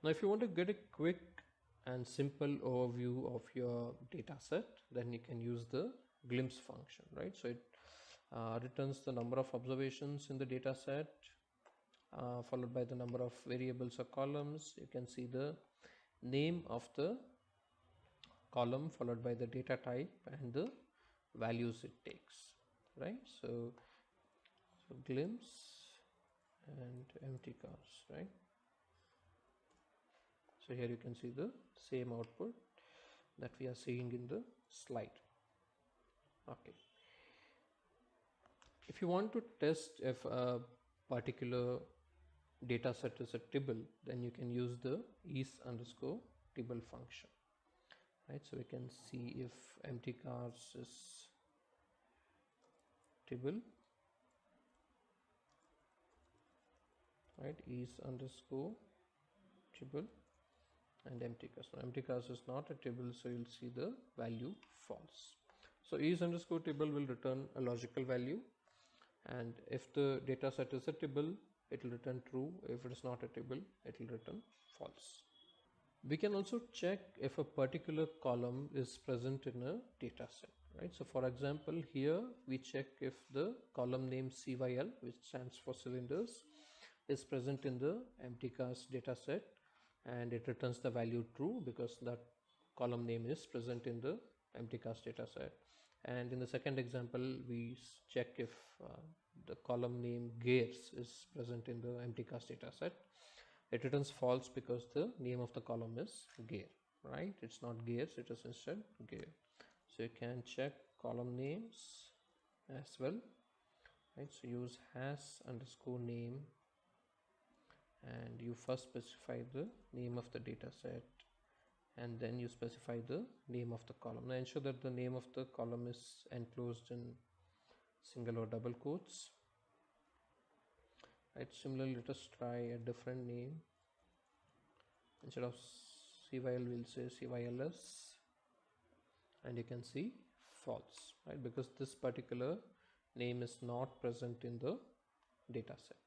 Now if you want to get a quick and simple overview of your data set, then you can use the glimpse function, right? So it returns the number of observations in the data set, followed by the number of variables or columns. You can see the name of the column followed by the data type and the values it takes, right? So glimpse and empty cars, right? So here you can see the same output that we are seeing in the slide. Okay, if you want to test if a particular data set is a tibble, then you can use the is_tibble function, right? So we can see if empty cars is tibble, right? is_tibble and empty cars. Now empty cars is not a tibble, so you'll see the value false. So is_tibble will return a logical value, and if the data set is a tibble, it will return true. If it is not a tibble, it will return false. We can also check if a particular column is present in a data set, right? So for example, here we check if the column name CYL, which stands for cylinders, is present in the empty cars data set, and it returns the value true because that column name is present in the empty cars data set. And in the second example, we check if the column name gears is present in the empty cars data set. It returns false because the name of the column is gear, right? It's not gears, it is instead gear. So you can check column names as well, right? So use has_name, and you first specify the name of the data set, and then you specify the name of the column. Now ensure that the name of the column is enclosed in single or double quotes, right? Similarly, let us try a different name. Instead of CYL, we'll say CYLS, and you can see false, right? Because this particular name is not present in the data set.